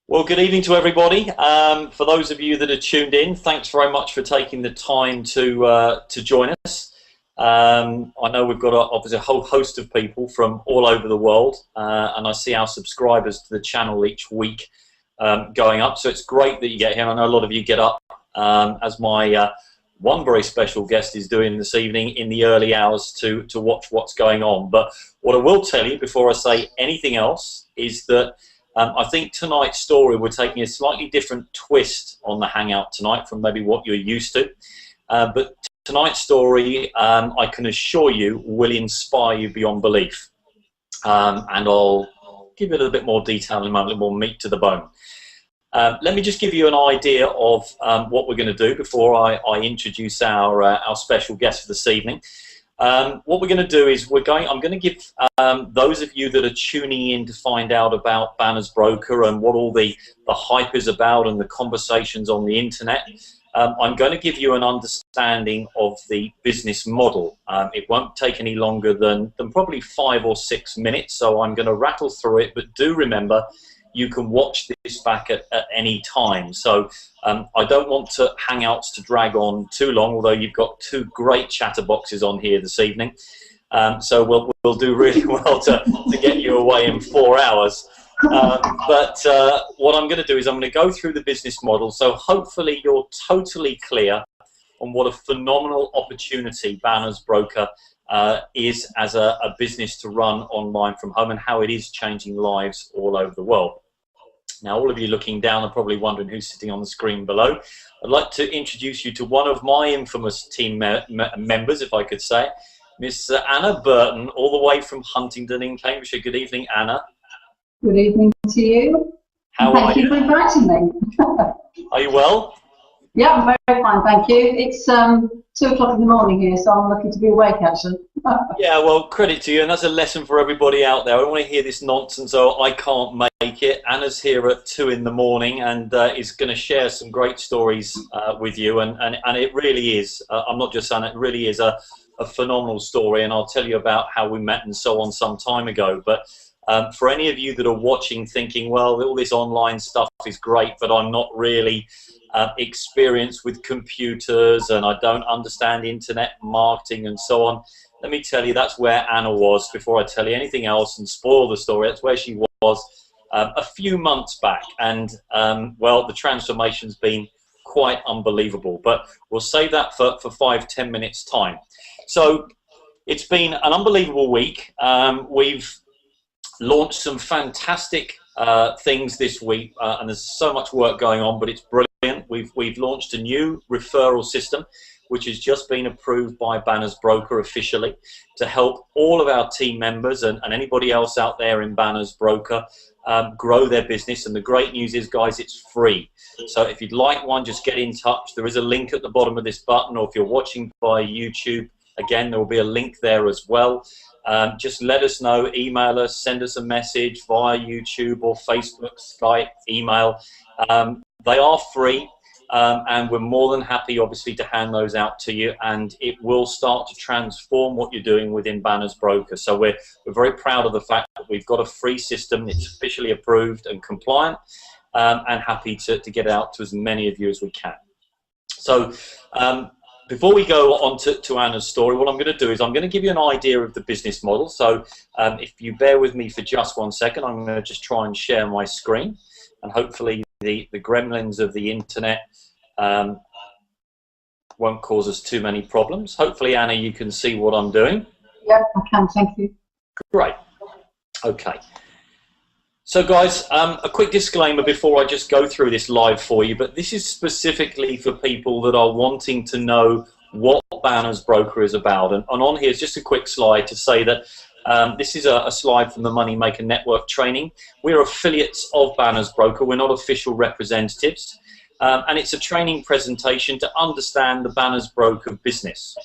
Well, good evening to everybody. For those of you that are tuned in, thanks very much for taking the time to join us. I know we've got obviously a whole host of people from all over the world, and I see our subscribers to the channel each week going up. So it's great that you get here. And I know a lot of you get up, as my one very special guest is doing this evening in the early hours to watch what's going on. But what I will tell you before I say anything else is that I think tonight's story, we're taking a slightly different twist on the Hangout tonight from maybe what you're used to. But tonight's story, I can assure you, will inspire you beyond belief. And I'll give you a little bit more detail in a moment, a little more meat to the bone. Let me just give you an idea of what we're going to do before I introduce our special guest for this evening. What we're going to do is I'm going to give those of you that are tuning in to find out about Banners Broker and what all the hype is about and the conversations on the internet. I'm going to give you an understanding of the business model. It won't take any longer than probably 5 or 6 minutes, so I'm going to rattle through it, but do remember you can watch this back at any time. So I don't want Hangouts to drag on too long, although you've got 2 great chatterboxes on here this evening. So we'll do really well to get you away in 4 hours. But what I'm going to do is I'm going to go through the business model, so hopefully you're totally clear on what a phenomenal opportunity Banners Broker is as a business to run online from home and how it is changing lives all over the world. Now, all of you looking down are probably wondering who's sitting on the screen below. I'd like to introduce you to one of my infamous team members, if I could say, Miss Anna Burton, all the way from Huntingdon in Cambridgeshire. Good evening, Anna. Good evening to you. How are you? Thank you for inviting me. Are you well? Yeah, I'm very fine, thank you. It's 2 o'clock in the morning here, so I'm lucky to be awake, actually. Yeah, well, credit to you, and that's a lesson for everybody out there. I don't want to hear this nonsense, oh, I can't make it. Anna's here at 2 in the morning and is going to share some great stories with you, and it really is, I'm not just saying it, really is a phenomenal story, and I'll tell you about how we met and so on some time ago. But for any of you that are watching thinking, well, all this online stuff is great, but I'm not really experienced with computers and I don't understand internet marketing and so on, let me tell you, that's where Anna was before I tell you anything else and spoil the story. That's where she was a few months back, and well, the transformation's been quite unbelievable, but we'll save that for 5-10 minutes time. So it's been an unbelievable week. We've launched some fantastic things this week, and there's so much work going on, but it's brilliant. We've launched a new referral system which has just been approved by Banners Broker officially to help all of our team members and anybody else out there in Banners Broker grow their business. And the great news is, guys, it's free. So if you'd like one, just get in touch. There is a link at the bottom of this button, or if you're watching by YouTube, again, there will be a link there as well. Just let us know, email us, send us a message via YouTube or Facebook, Skype, email. They are free, and we're more than happy, obviously, to hand those out to you, and it will start to transform what you're doing within Banners Broker. So we're very proud of the fact that we've got a free system. It's officially approved and compliant, and happy to get it out to as many of you as we can. So before we go on to Anna's story, what I'm going to do is I'm going to give you an idea of the business model. So if you bear with me for just 1 second, I'm going to just try and share my screen, and hopefully the gremlins of the internet won't cause us too many problems. Hopefully, Anna, you can see what I'm doing. Yeah, I can, thank you. Great. Okay. So guys, a quick disclaimer before I just go through this live for you, but this is specifically for people that are wanting to know what Banners Broker is about. And on here is just a quick slide to say that this is a slide from the Moneymaker Network training. We're affiliates of Banners Broker. We're not official representatives. And it's a training presentation to understand the Banners Broker business.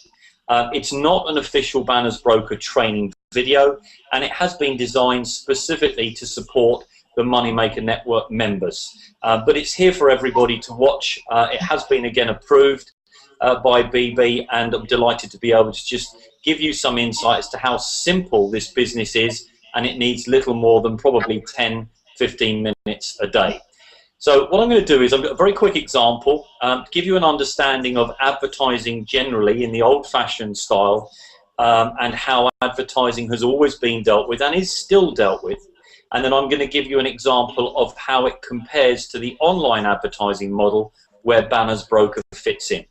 It's not an official Banners Broker training video, and it has been designed specifically to support the Moneymaker Network members. But it's here for everybody to watch. It has been, again, approved by BB, and I'm delighted to be able to just give you some insight as to how simple this business is, and it needs little more than probably 10-15 minutes a day. So what I'm going to do is I've got a very quick example to give you an understanding of advertising generally in the old-fashioned style, and how advertising has always been dealt with and is still dealt with. And then I'm going to give you an example of how it compares to the online advertising model where Banners Broker fits in.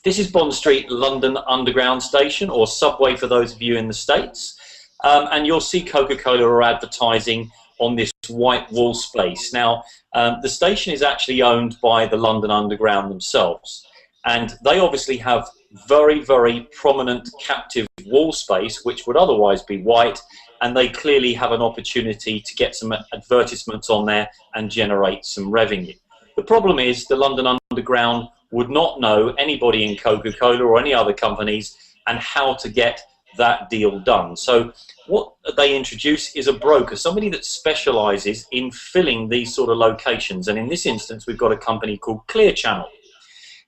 This is Bond Street, London Underground Station, or subway for those of you in the States. And you'll see Coca-Cola are advertising on this white wall space. Now, the station is actually owned by the London Underground themselves. And they obviously have very, very prominent captive wall space, which would otherwise be white, and they clearly have an opportunity to get some advertisements on there and generate some revenue. The problem is the London Underground would not know anybody in Coca-Cola or any other companies and how to get that deal done. So what they introduce is a broker, somebody that specializes in filling these sort of locations. And in this instance, we've got a company called Clear Channel.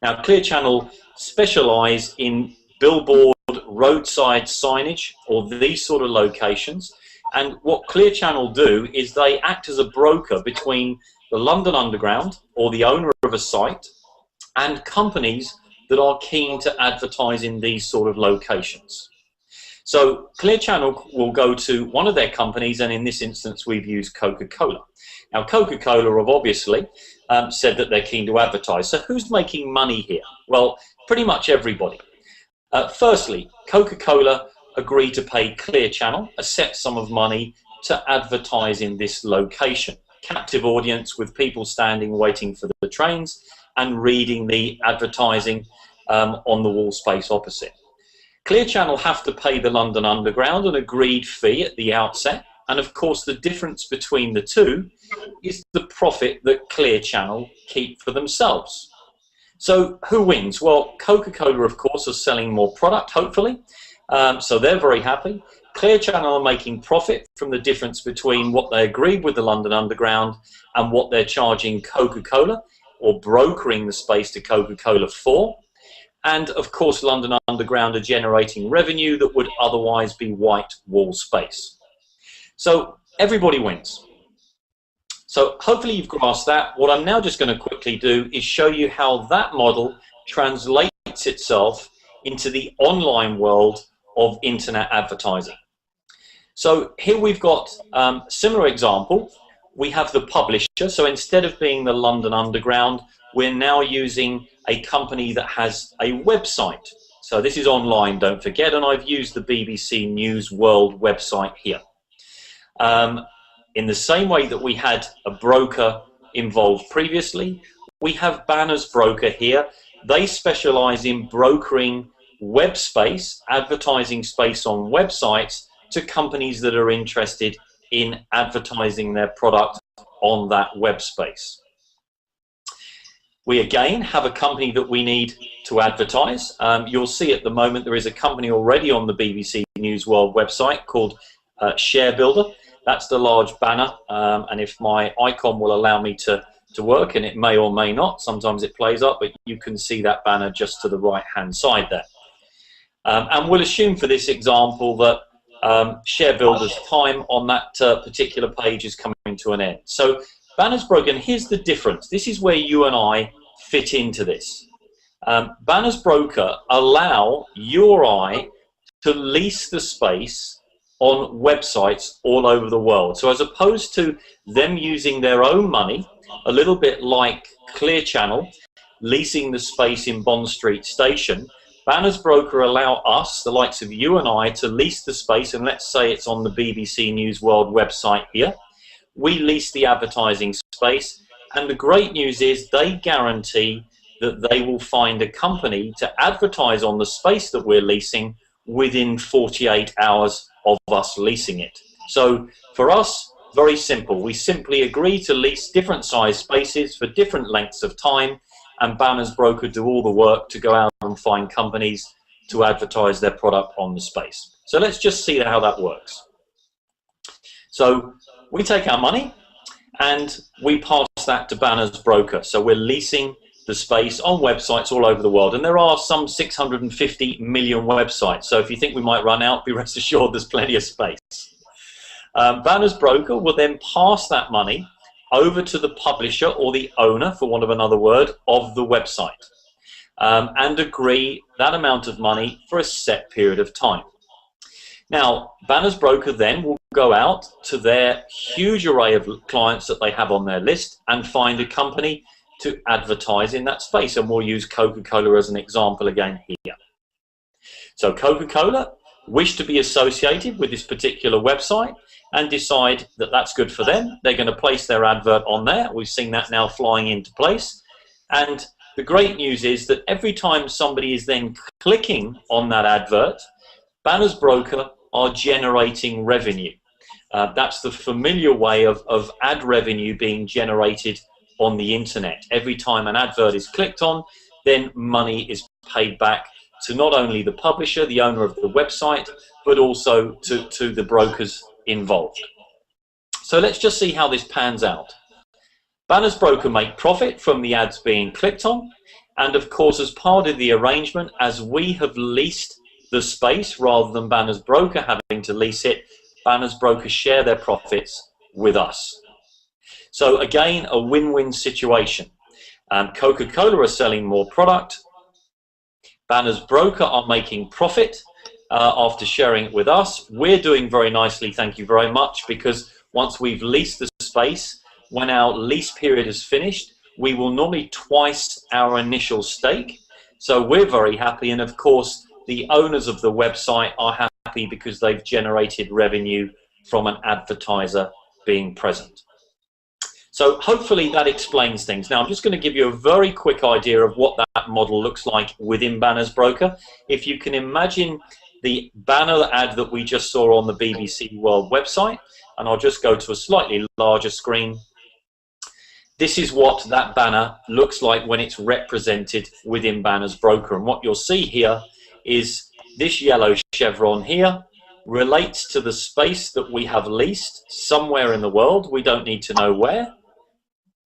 Now, Clear Channel specialize in billboard, roadside signage, or these sort of locations. And what Clear Channel do is they act as a broker between the London Underground, or the owner of a site, and companies that are keen to advertise in these sort of locations. So Clear Channel will go to one of their companies, and in this instance we've used Coca-Cola. Now Coca-Cola have obviously said that they're keen to advertise. So who's making money here? Well, pretty much everybody. Firstly, Coca-Cola agreed to pay Clear Channel a set sum of money to advertise in this location. Captive audience with people standing waiting for the trains and reading the advertising on the wall space opposite. Clear Channel have to pay the London Underground an agreed fee at the outset, and of course the difference between the two is the profit that Clear Channel keep for themselves. So who wins? Well, Coca-Cola of course are selling more product, hopefully, so they're very happy. Clear Channel are making profit from the difference between what they agreed with the London Underground and what they're charging Coca-Cola, or brokering the space to Coca-Cola for. And of course London Underground are generating revenue that would otherwise be white wall space. So everybody wins. So hopefully you've grasped that. What I'm now just going to quickly do is show you how that model translates itself into the online world of internet advertising. So here we've got a similar example. We have the publisher. So instead of being the London Underground, we're now using a company that has a website. So this is online, don't forget, and I've used the BBC News World website here. In the same way that we had a broker involved previously, we have Banners Broker here. They specialize in brokering web space, advertising space on websites, to companies that are interested in advertising their product on that web space. We again have a company that we need to advertise. You'll see at the moment there is a company already on the BBC News World website called Share Builder. That's the large banner, and if my icon will allow me to work, and it may or may not, sometimes it plays up, but you can see that banner just to the right hand side there. And we'll assume for this example that Share Builder's time on that particular page is coming to an end. So Banners Broker, and here's the difference. This is where you and I fit into this. Banners Broker allow you or I to lease the space on websites all over the world. So as opposed to them using their own money, a little bit like Clear Channel, leasing the space in Bond Street Station, Banners Broker allow us, the likes of you and I, to lease the space, and let's say it's on the BBC News World website here. We lease the advertising space, and the great news is they guarantee that they will find a company to advertise on the space that we're leasing within 48 hours of us leasing it. So for us, very simple. We simply agree to lease different size spaces for different lengths of time, and Banners Broker do all the work to go out and find companies to advertise their product on the space. So let's just see how that works. So we take our money and we pass that to Banners Broker. So we're leasing the space on websites all over the world, and there are some 650 million websites. So if you think we might run out, be rest assured there's plenty of space. Banners Broker will then pass that money over to the publisher or the owner, for want of another word, of the website, and agree that amount of money for a set period of time. Now, Banners Broker then will go out to their huge array of clients that they have on their list and find a company to advertise in that space. And we'll use Coca-Cola as an example again here. So Coca-Cola wish to be associated with this particular website and decide that that's good for them. They're going to place their advert on there. We've seen that now flying into place. And the great news is that every time somebody is then clicking on that advert, Banners Broker are generating revenue. That's the familiar way of ad revenue being generated on the internet. Every time an advert is clicked on, then money is paid back to not only the publisher, the owner of the website, but also to the brokers involved. So let's just see how this pans out. Banners Broker make profit from the ads being clicked on, and of course, as part of the arrangement, as we have leased the space rather than Banners Broker having to lease it, Banners Broker share their profits with us. So again, a win-win situation. Coca-Cola are selling more product. Banners Broker are making profit after sharing it with us. We're doing very nicely, thank you very much, because once we've leased the space, when our lease period is finished, we will normally twice our initial stake. So we're very happy, and of course, the owners of the website are happy because they've generated revenue from an advertiser being present. So hopefully that explains things. Now I'm just going to give you a very quick idea of what that model looks like within Banners Broker. If you can imagine the banner ad that we just saw on the BBC World website, and I'll just go to a slightly larger screen. This is what that banner looks like when it's represented within Banners Broker. And what you'll see here is this yellow chevron here relates to the space that we have leased somewhere in the world. We don't need to know where.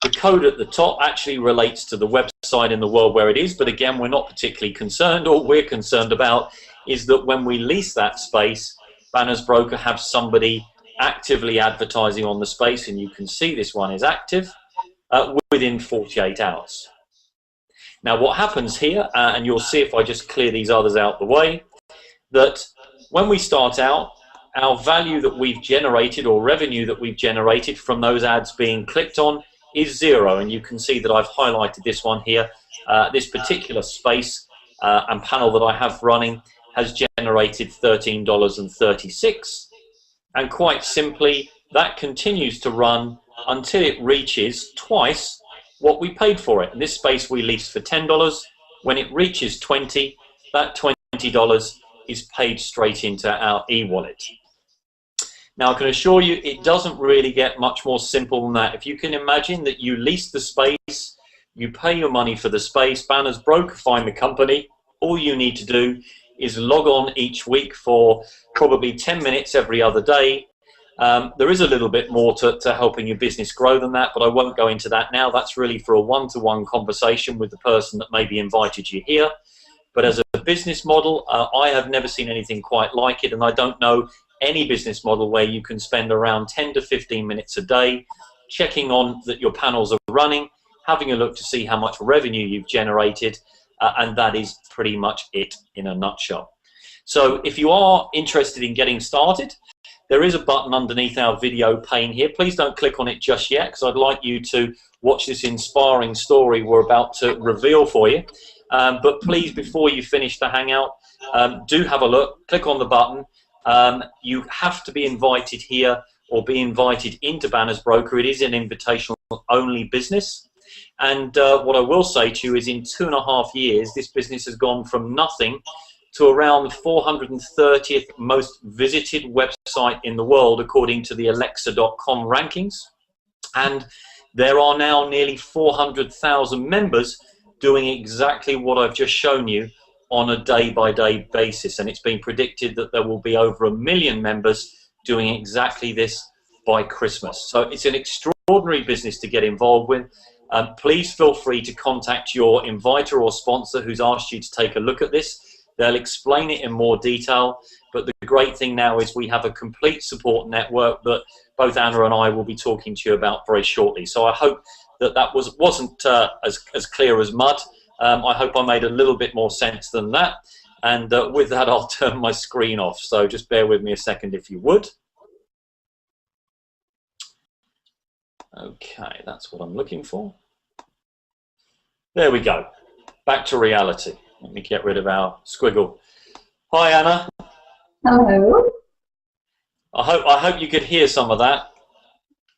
The code at the top actually relates to the website in the world where it is, but again, we're not particularly concerned. All we're concerned about is that when we lease that space, Banners Broker have somebody actively advertising on the space, and you can see this one is active within 48 hours. Now what happens here, and you'll see if I just clear these others out the way, that when we start out, our value that we've generated or revenue that we've generated from those ads being clicked on is 0, and you can see that I've highlighted this one here. This particular space and panel that I have running has generated $13.36, and quite simply that continues to run until it reaches twice what we paid for it. In this space we leased for $10. When it reaches 20, that $20 is paid straight into our e-wallet. Now I can assure you it doesn't really get much more simple than that. If you can imagine that you lease the space, you pay your money for the space, Banners Broker find the company, all you need to do is log on each week for probably 10 minutes every other day. There is a little bit more to helping your business grow than that, but I won't go into that now. That's really for a one-to-one conversation with the person that maybe invited you here. But as a business model, I have never seen anything quite like it, and I don't know any business model where you can spend around 10 to 15 minutes a day checking on that your panels are running, having a look to see how much revenue you've generated, and that is pretty much it in a nutshell. So if you are interested in getting started, there is a button underneath our video pane here. Please don't click on it just yet, because I'd like you to watch this inspiring story we're about to reveal for you. But please, before you finish the Hangout, do have a look, click on the button. You have to be invited here or be invited into Banners Broker. It is an invitational only business. And what I will say to you is in 2.5 years, this business has gone from nothing to around the 430th most visited website in the world, according to the Alexa.com rankings. And there are now nearly 400,000 members doing exactly what I've just shown you on a day-by-day basis. And it's been predicted that there will be over 1 million members doing exactly this by Christmas. So it's an extraordinary business to get involved with. Please feel free to contact your inviter or sponsor who's asked you to take a look at this. They'll explain it in more detail. But the great thing now is we have a complete support network that both Anna and I will be talking to you about very shortly. So I hope that wasn't as clear as mud. I hope I made a little bit more sense than that. And with that, I'll turn my screen off. So just bear with me a second if you would. Okay, that's what I'm looking for. There we go. Back to reality. Let me get rid of our squiggle. Hi, Anna. Hello. I hope you could hear some of that.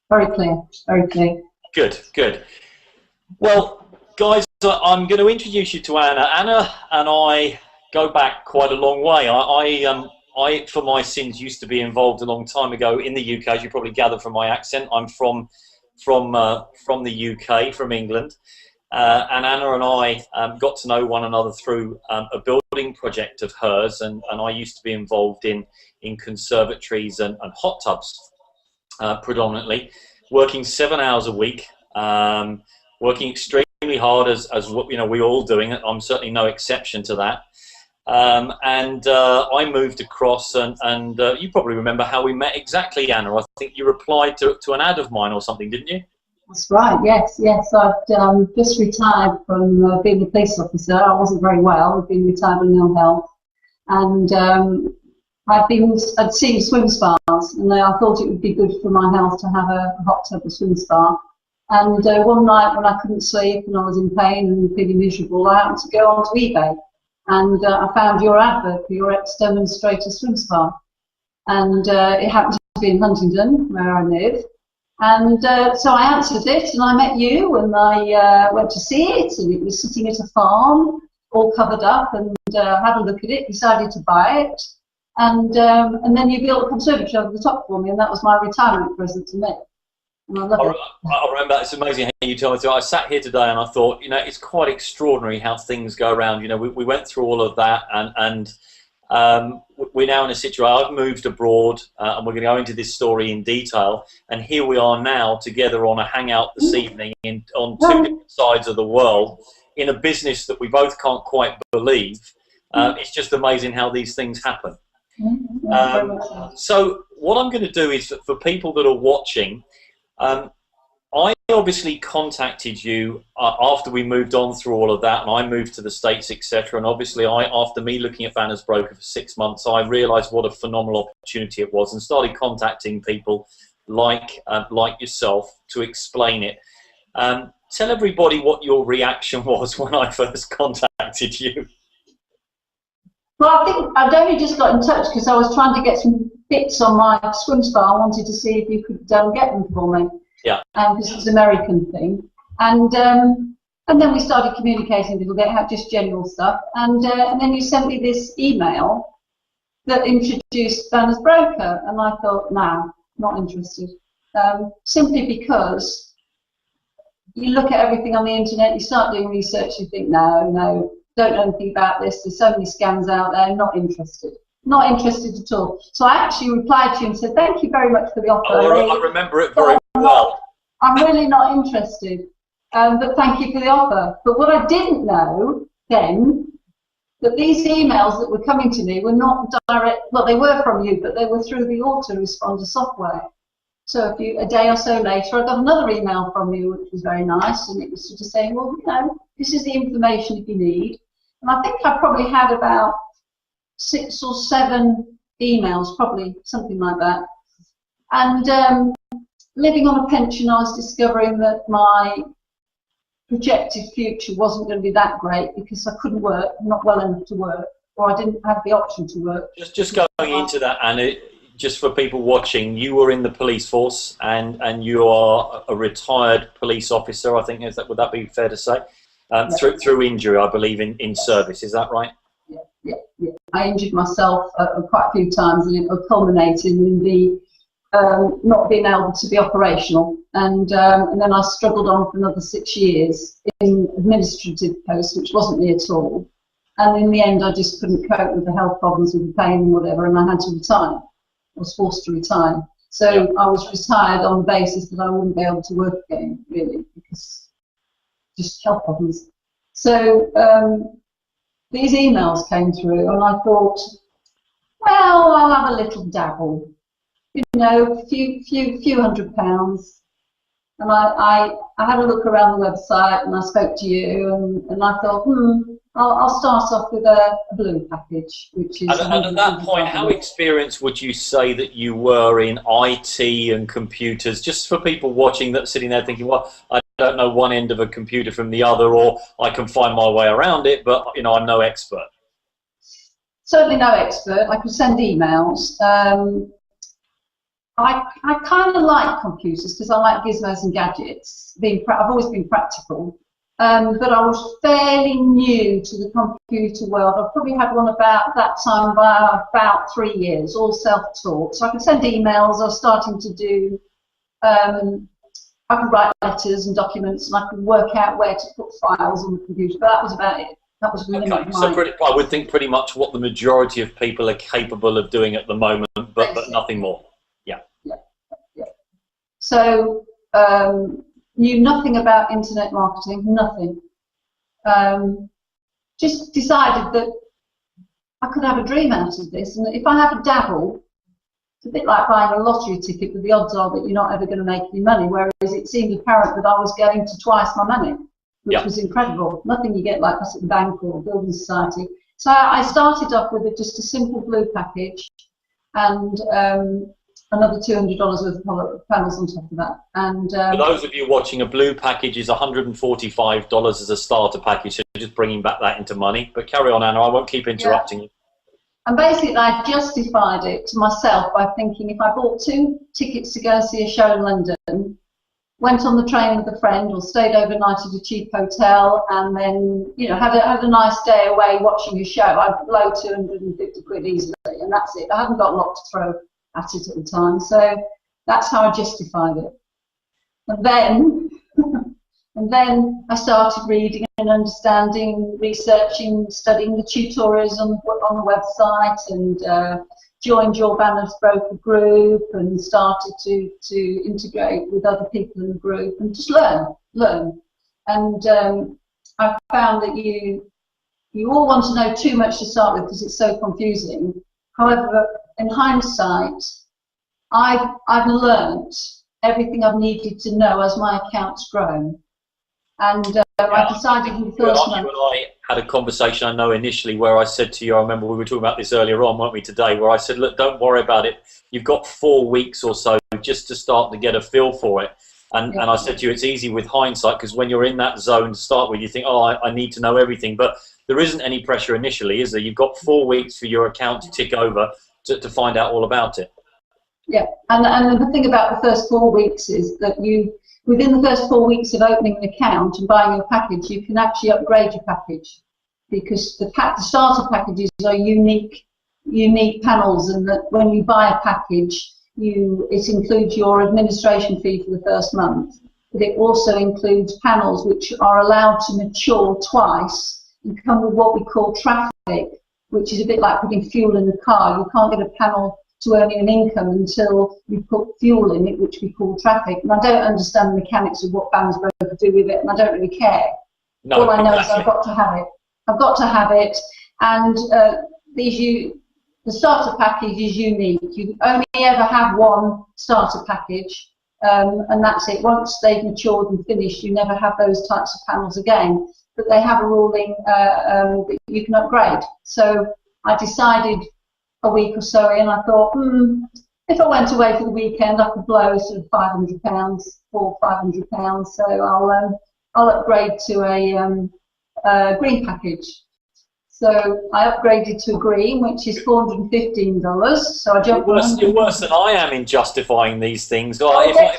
Very clear, very clear. Good, good. Well, guys, I'm going to introduce you to Anna. Anna and I go back quite a long way. I, for my sins, used to be involved a long time ago in the UK. As you probably gathered from my accent, I'm from the UK, from England. And Anna and I got to know one another through a building project of hers, and I used to be involved in conservatories and hot tubs predominantly, working 7 hours a week, working extremely hard as what we're all doing. I'm certainly no exception to that. I moved across, and you probably remember how we met exactly, Anna. I think you replied to an ad of mine or something, didn't you? That's right, yes. I've just retired from being a police officer. I wasn't very well. I've been retired with ill health. And I'd seen swim spas, and I thought it would be good for my health to have a hot tub or swim spa. And one night when I couldn't sleep and I was in pain and feeling miserable, I happened to go onto eBay. And I found your advert for your ex-demonstrator swim spa. And it happened to be in Huntingdon, where I live. And so I answered it, and I met you, and I went to see it, and it was sitting at a farm, all covered up, and had a look at it, decided to buy it, and then you built a conservatory over the top for me, and that was my retirement present to me. And I love it. I remember, it's amazing how you told me. So I sat here today and I thought, it's quite extraordinary how things go around. We went through all of that, and we're now in a situation. I've moved abroad, and we're going to go into this story in detail. And here we are now together on a hangout this evening on two different sides of the world in a business that we both can't quite believe. It's just amazing how these things happen. So what I'm going to do is, for people that are watching, I obviously contacted you after we moved on through all of that, and I moved to the States, etc. And obviously, after me looking at Vanna's Broker for 6 months, I realised what a phenomenal opportunity it was, and started contacting people like yourself to explain it. Tell everybody what your reaction was when I first contacted you. Well, I think I'd only just got in touch because I was trying to get some bits on my swim spa. I wanted to see if you could get them for me. Yeah. Because it's an American thing. And then we started communicating a little bit, just general stuff. And then you sent me this email that introduced Vanna's Broker. And I thought, no, not interested. Simply because you look at everything on the internet, you start doing research, you think, no, don't know anything about this. There's so many scams out there, not interested. Not interested at all. So I actually replied to you and said, thank you very much for the offer. Oh, I remember it very well. I'm really not interested, but thank you for the offer. But what I didn't know then, that these emails that were coming to me were not direct, well, they were from you, but they were through the autoresponder software. So a day or so later, I got another email from you, which was very nice, and it was sort of saying, well, this is the information if you need. And I think I probably had about 6 or 7 emails, probably something like that. And living on a pension, I was discovering that my projected future wasn't going to be that great because I couldn't work, not well enough to work, or I didn't have the option to work. Just going into that, Anna, just for people watching, you were in the police force, and you are a retired police officer, I think. Would that be fair to say? Through injury, I believe, in service. Is that right? Yeah. I injured myself quite a few times, and it culminated in the not being able to be operational. And then I struggled on for another 6 years in administrative posts, which wasn't me at all. And in the end, I just couldn't cope with the health problems, with the pain and whatever, and I had to retire. I was forced to retire. So yeah. I was retired on the basis that I wouldn't be able to work again, really, because just health problems. So these emails came through, and I thought, well, I'll have a little dabble, you know, a few £100. And I had a look around the website and I spoke to you and I thought, I'll start off with a blue package, which is. And at that point, how experienced would you say that you were in IT and computers? Just for people watching that sitting there thinking, well, I don't know one end of a computer from the other, or I can find my way around it, but you know, I'm no expert. Certainly no expert. I could send emails. I kind of like computers because I like gizmos and gadgets. I've always been practical, but I was fairly new to the computer world. I probably had one about that time by about 3 years, all self-taught. So I could send emails. I was starting to do. I could write letters and documents, and I could work out where to put files on the computer. But that was about it. That was really okay. So I would think pretty much what the majority of people are capable of doing at the moment, but nothing more. So knew nothing about internet marketing, nothing. Just decided that I could have a dream out of this, and if I have a dabble, it's a bit like buying a lottery ticket, but the odds are that you're not ever going to make any money, whereas it seemed apparent that I was going to twice my money, which was incredible. Nothing you get like this at the bank or building society. So I started off with just a simple blue package, and another $200 worth of panels on top of that. And for those of you watching, a blue package is $145 as a starter package, so just bringing back that into money. But carry on, Anna, I won't keep interrupting you. And basically I justified it to myself by thinking if I bought 2 tickets to go see a show in London, went on the train with a friend or stayed overnight at a cheap hotel, and then, you know, had a nice day away watching a show, I'd blow 250 quid easily, and that's it. I hadn't got a lot to throw at it at the time, so that's how I justified it. And then I started reading and understanding, researching, studying the tutorials on the website, and joined your Banner's broker group and started to integrate with other people in the group and just learn. And I found that you all want to know too much to start with because it's so confusing. However, in hindsight, I've learnt everything I've needed to know as my account's grown. And I decided in the first month. You and I had a conversation, I know, initially, where I said to you, I remember we were talking about this earlier on, weren't we, today, where I said, look, don't worry about it. You've got 4 weeks or so just to start to get a feel for it. And I said to you, it's easy with hindsight, because when you're in that zone to start with, you think, oh, I need to know everything. But there isn't any pressure initially, is there? You've got 4 weeks for your account to tick over to find out all about it. Yeah, and the thing about the first 4 weeks is that within the first 4 weeks of opening an account and buying your package, you can actually upgrade your package, because the starter packages are unique panels, and that when you buy a package, it includes your administration fee for the first month, but it also includes panels which are allowed to mature twice and come with what we call traffic, which is a bit like putting fuel in a car. You can't get a panel to earn you an income until you put fuel in it, which we call traffic. And I don't understand the mechanics of what Banner's broker do with it, and I don't really care. No, all I know is I've got to have it. I've got to have it, and the starter package is unique. You only ever have one starter package, and that's it. Once they've matured and finished, you never have those types of panels again. But they have a ruling that you can upgrade. So I decided a week or so in, I thought, if I went away for the weekend, I could blow sort of £500, £500. So I'll upgrade to a green package. So I upgraded to a green, which is $415. So I jumped. You're worse than I am in justifying these things. If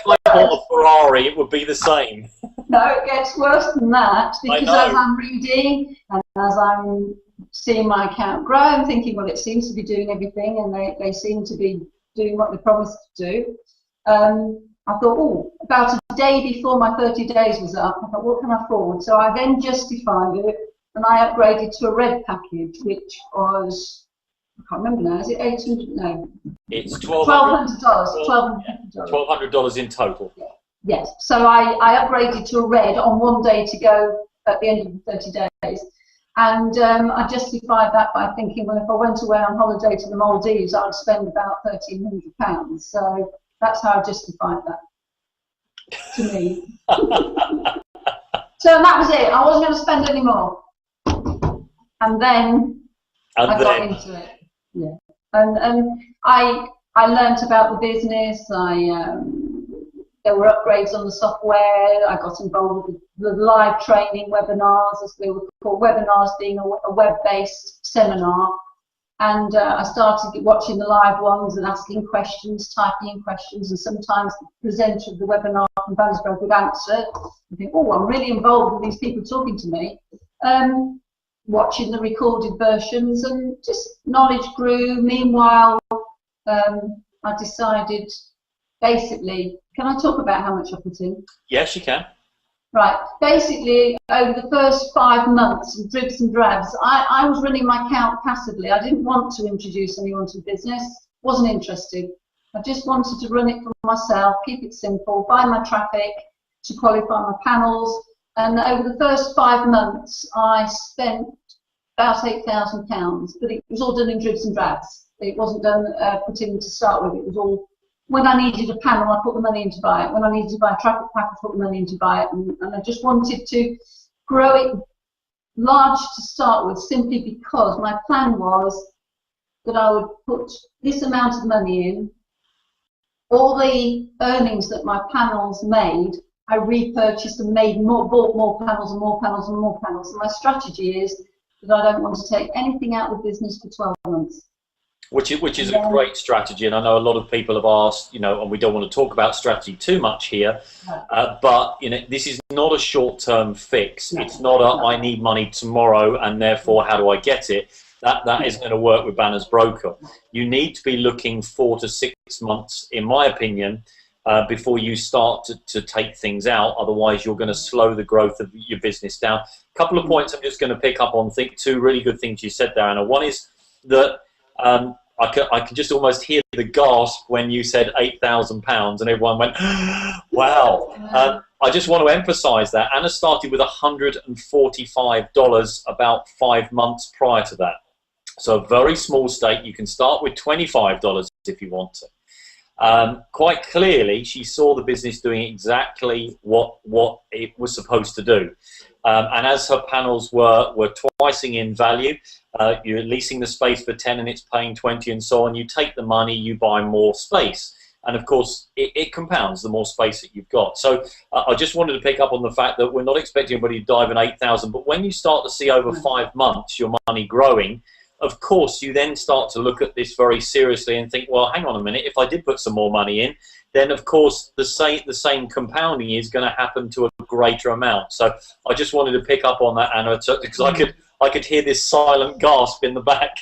I bought a Ferrari, it would be the same. No, it gets worse than that, because as I'm reading and as I'm seeing my account grow, I'm thinking, well, it seems to be doing everything, and they seem to be doing what they promised to do. I thought, oh, about a day before my 30 days was up, I thought, what can I afford? So I then justified it, and I upgraded to a red package, which was, I can't remember now, is it 800? No. It's $1,200. $1,200 in total. Yeah. Yes. So I upgraded to a red on one day to go at the end of the 30 days. And I justified that by thinking, well, if I went away on holiday to the Maldives, I would spend about £1,300. So that's how I justified that to me. So that was it. I wasn't going to spend any more. And then I got into it. Yeah. And I learnt about the business. There were upgrades on the software. I got involved with the live training webinars, as they were called, webinars being a web-based seminar. And I started watching the live ones and asking questions, typing in questions, and sometimes the presenter of the webinar from Bannersborough would answer. I think, oh, I'm really involved with these people talking to me. Watching the recorded versions, and just knowledge grew. Meanwhile, I decided, basically, can I talk about how much I put in? Yes, you can. Right. Basically, over the first 5 months, in dribs and drabs, I was running my account passively. I didn't want to introduce anyone to the business. Wasn't interested. I just wanted to run it for myself, keep it simple, buy my traffic to qualify my panels. And over the first 5 months, I spent about £8,000, but it was all done in dribs and drabs. It wasn't done put in to start with. It was all, when I needed a panel, I put the money in to buy it. When I needed to buy a traffic pack, I put the money in to buy it. And I just wanted to grow it large to start with, simply because my plan was that I would put this amount of money in. All the earnings that my panels made, I repurchased and bought more panels and more panels and more panels. And my strategy is that I don't want to take anything out of the business for 12 months. Which is a great strategy, and I know a lot of people have asked, and we don't want to talk about strategy too much here, but this is not a short-term fix. No. It's not a I need money tomorrow and therefore how do I get it. That isn't going to work with Banner's Broker. You need to be looking 4 to 6 months, in my opinion, before you start to take things out. Otherwise, you're going to slow the growth of your business down. A couple of points I'm just going to pick up on. Two really good things you said there, Anna. One is that I can just almost hear the gasp when you said £8,000 and everyone went, wow. I just want to emphasize that Anna started with $145 about 5 months prior to that. So a very small stake. You can start with $25 if you want to. Quite clearly, she saw the business doing exactly what it was supposed to do. And as her panels were twicing in value, you're leasing the space for 10 and it's paying 20 and so on, you take the money, you buy more space. And of course, it compounds the more space that you've got. So I just wanted to pick up on the fact that we're not expecting anybody to dive in 8,000, but when you start to see over 5 months your money growing, of course, you then start to look at this very seriously and think, well, hang on a minute, if I did put some more money in, then of course the same compounding is going to happen to a greater amount. So I just wanted to pick up on that, Anna, because I could hear this silent gasp in the back.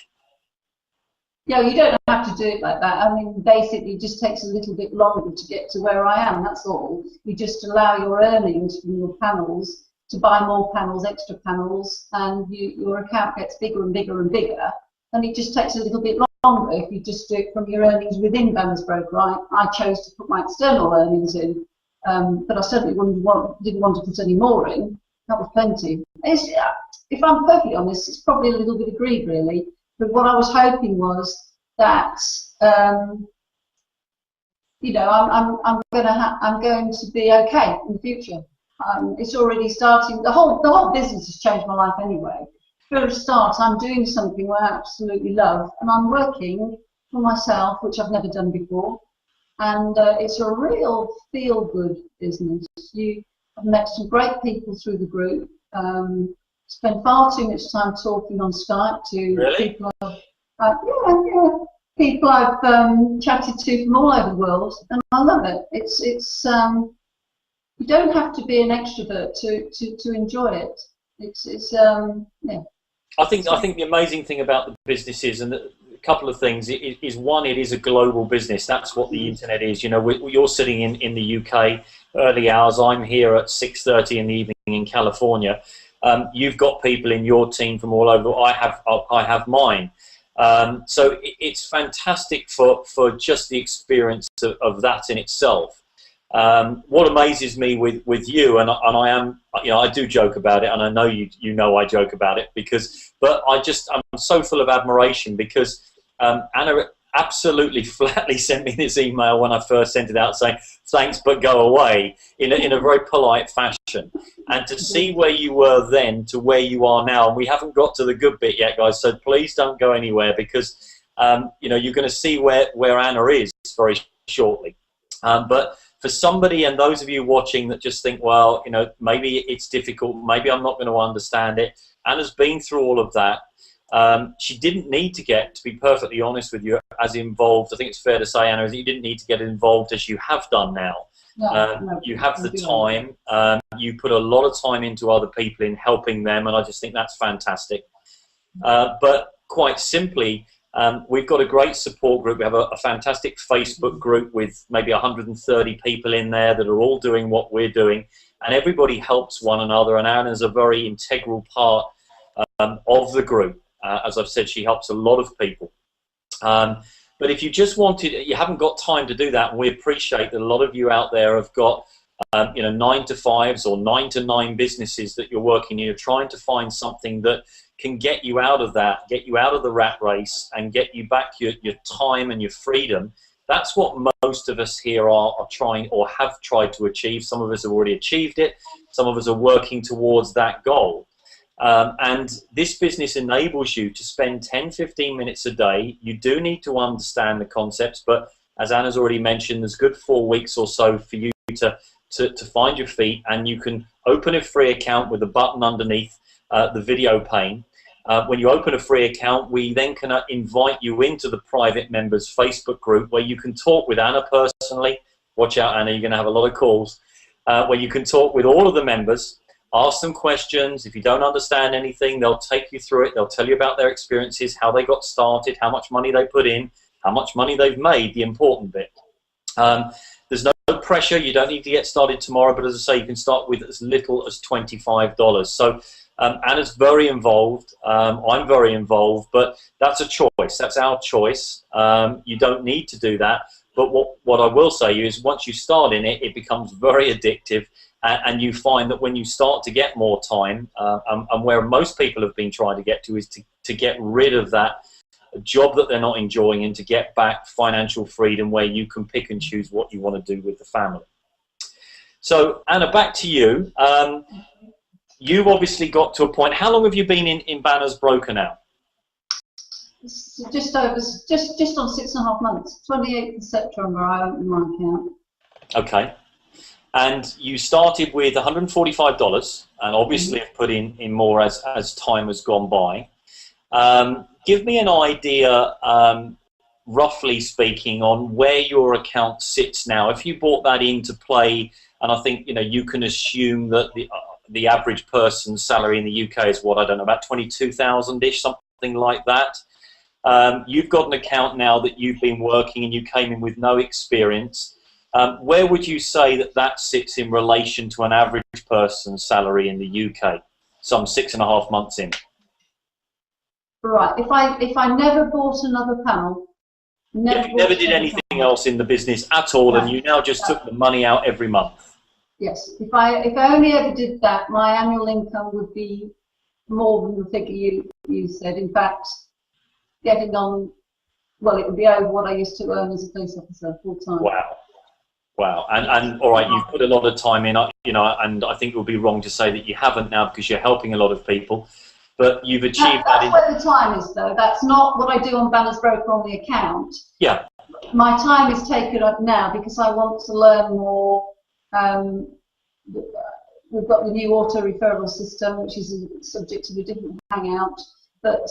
Yeah, you don't have to do it like that. I mean, basically, it just takes a little bit longer to get to where I am. That's all. You just allow your earnings from your panels to buy more panels, extra panels, and your account gets bigger and bigger and bigger. And it just takes a little bit longer if you just do it from your earnings within Banner's Broker. I chose to put my external earnings in, but I certainly didn't want to put any more in. That was plenty. If I'm perfectly honest, it's probably a little bit of greed, really. But what I was hoping was that, I'm going to be okay in the future. It's already starting. The whole business has changed my life anyway. For a start, I'm doing something I absolutely love, and I'm working for myself, which I've never done before. And it's a real feel-good business. I've met some great people through the group. Spend far too much time talking on Skype to people. People I've chatted to from all over the world, and I love it. It's you don't have to be an extrovert to enjoy it. Yeah. I think the amazing thing about the business is, and a couple of things, is one, it is a global business. That's what the internet is. You're sitting in the UK early hours. I'm here at 6:30 in the evening in California. You've got people in your team from all over. I have mine. So it's fantastic for just the experience of that in itself. What amazes me with you, and I am, I do joke about it, and I know you know I joke about it but I'm so full of admiration because Anna absolutely flatly sent me this email when I first sent it out saying thanks but go away in a very polite fashion, and to see where you were then to where you are now, and we haven't got to the good bit yet, guys, so please don't go anywhere because you're going to see where Anna is very shortly. But for somebody, and those of you watching that just think, well, maybe it's difficult, maybe I'm not going to understand it, Anna's been through all of that. She didn't need to get, to be perfectly honest with you, as involved. I think it's fair to say, Anna, that you didn't need to get involved as you have done now. No, you have the time. You put a lot of time into other people in helping them, and I just think that's fantastic. But quite simply, we've got a great support group. We have a fantastic Facebook group with maybe 130 people in there that are all doing what we're doing, and everybody helps one another, and Anna's a very integral part of the group. As I've said, she helps a lot of people. But if you just you haven't got time to do that, and we appreciate that a lot of you out there have got 9 to 5s or 9 to 9 businesses that you're working in. You're trying to find something that can get you out of that, get you out of the rat race, and get you back your time and your freedom. That's what most of us here are trying or have tried to achieve. Some of us have already achieved it. Some of us are working towards that goal. And this business enables you to spend 10-15 minutes a day. You do need to understand the concepts, but as Anna's already mentioned, there's good 4 weeks or so for you to find your feet, and you can open a free account with a button underneath the video pane. When you open a free account, we then can invite you into the private members Facebook group where you can talk with Anna personally. Watch out, Anna, you're going to have a lot of calls. Where you can talk with all of the members, ask them questions. If you don't understand anything, they'll take you through it. They'll tell you about their experiences, how they got started, how much money they put in, how much money they've made, the important bit. There's no pressure. You don't need to get started tomorrow, but as I say, you can start with as little as $25. So Anna's very involved. I'm very involved, but that's a choice. That's our choice. You don't need to do that. But what I will say is once you start in it, it becomes very addictive, and you find that when you start to get more time, and where most people have been trying to get to is to get rid of that job that they're not enjoying and to get back financial freedom where you can pick and choose what you want to do with the family. So Anna, back to you. You've obviously got to a point. How long have you been in Banner's Broker now? Just on 6.5 months. 28th of September I opened my account. Okay. And you started with $145 and obviously have put in more as time has gone by. Give me an idea, roughly speaking, on where your account sits now. If you brought that into play, and I think you can assume that the average person's salary in the UK is what, I don't know, about 22,000-ish, something like that. You've got an account now that you've been working and you came in with no experience. Where would you say that sits in relation to an average person's salary in the UK, some 6.5 months in? Right. If I never bought another panel, if you never did anything else in the business at all, and you now just took the money out every month. Yes. If I only ever did that, my annual income would be more than the figure you said. In fact, getting on, well, it would be over what I used to earn as a police officer full time. Wow. Wow, and all right, you've put a lot of time in, and I think it would be wrong to say that you haven't now because you're helping a lot of people, but you've achieved that. That's where the time is, though. That's not what I do on Banner's Broker on the account. Yeah. My time is taken up now because I want to learn more. We've got the new auto referral system, which is subject to a different hangout. But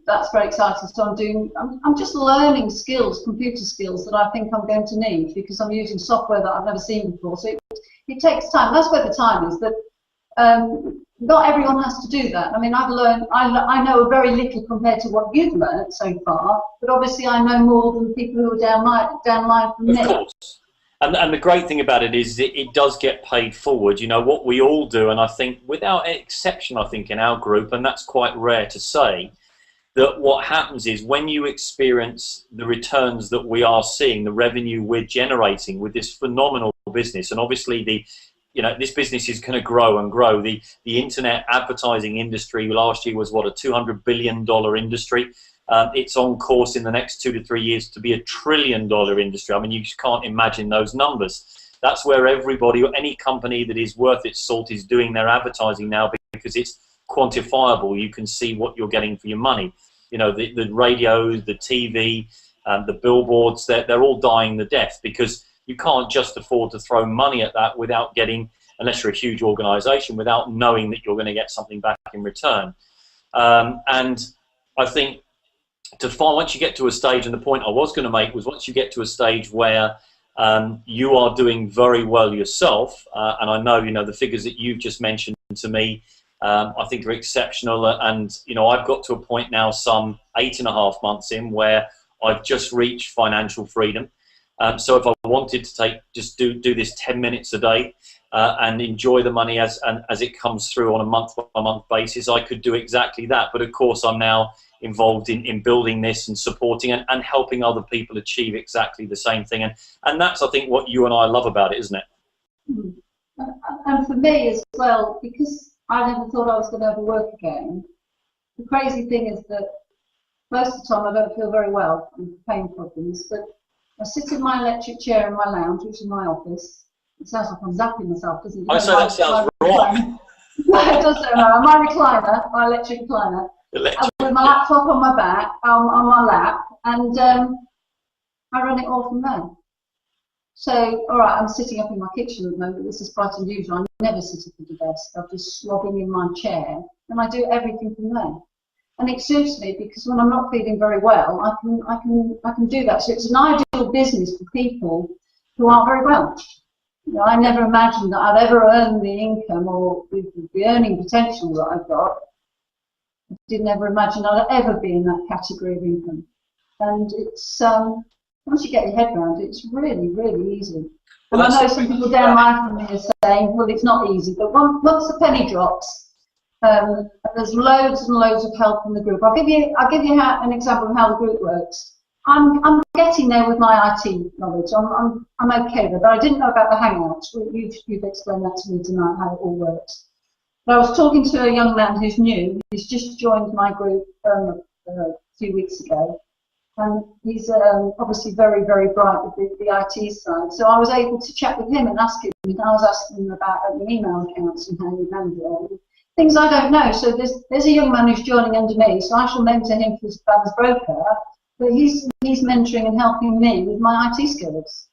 that's very exciting. So I'm just learning skills, computer skills that I think I'm going to need because I'm using software that I've never seen before. So it takes time. That's where the time is. That not everyone has to do that. I mean, I've learned. I know very little compared to what you've learned so far. But obviously, I know more than people who are down line from me. Of course. And the great thing about it is it does get paid forward. What we all do, and I think without exception, I think in our group, and that's quite rare to say, that what happens is when you experience the returns that we are seeing, the revenue we're generating with this phenomenal business, and obviously this business is going to grow and grow. The internet advertising industry last year was what, a $200 billion industry. It's on course in the next 2 to 3 years to be a $1 trillion industry. I mean, you just can't imagine those numbers. That's where everybody, or any company that is worth its salt, is doing their advertising now, because it's quantifiable. You can see what you're getting for your money. You know, the radio, the TV, the billboards, they're all dying the death, because you can't just afford to throw money at that without getting, unless you're a huge organization, without knowing that you're going to get something back in return. And I think once you get to a stage, and the point I was going to make was, once you get to a stage where you are doing very well yourself, and I know, the figures that you've just mentioned to me, I think are exceptional, and I've got to a point now, some 8.5 months in, where I've just reached financial freedom. So if I wanted to just do this 10 minutes a day and enjoy the money as it comes through on a month-by-month basis, I could do exactly that. But of course, I'm now involved in building this and supporting and helping other people achieve exactly the same thing. And that's, I think, what you and I love about it, isn't it? And for me as well, because I never thought I was going to ever work again, the crazy thing is that most of the time I don't feel very well with pain problems, but I sit in my electric chair in my lounge, which is my office. It sounds like I'm zapping myself, doesn't it? I say that sounds wrong. No, it doesn't sound right. My recliner, my electric recliner, with my laptop on my back, on my lap, and I run it all from there. So, all right, I'm sitting up in my kitchen at the moment. This is quite unusual. I never sit up at the desk. I'm just slobbing in my chair, and I do everything from there. And it suits me, because when I'm not feeling very well, I can do that. So it's an ideal business for people who aren't very well. I never imagined that I'd ever earn the income or the earning potential that I've got. I didn't ever imagine I'd ever be in that category of income. And it's once you get your head around it, it's really, really easy. And I know some people down my family are saying, well, it's not easy, but once the penny drops, there's loads and loads of help in the group. I'll give you an example of how the group works. I'm getting there with my IT knowledge. I'm okay with it, but I didn't know about the Hangouts. You've explained that to me tonight, how it all works. But I was talking to a young man who's new. He's just joined my group a few weeks ago, and he's obviously very, very bright with the IT side. So I was able to chat with him and ask him. I was asking him about the email accounts and how you handle it. Things I don't know. So there's a young man who's joining under me, so I shall mentor him for Banners Broker, but he's mentoring and helping me with my IT skills.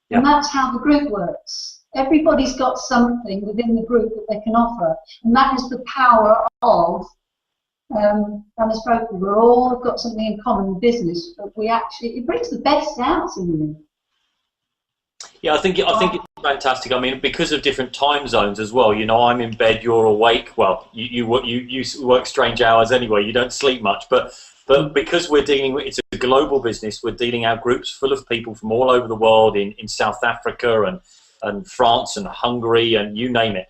Yep. And that's how the group works. Everybody's got something within the group that they can offer, and that is the power of Banners Broker. We're all got something in common in business, but it brings the best out in you. Yeah, I think it's fantastic. I mean, because of different time zones as well. I'm in bed, you're awake. Well, you work strange hours anyway. You don't sleep much, but because it's a global business, we're dealing out groups full of people from all over the world, in South Africa and France and Hungary and you name it.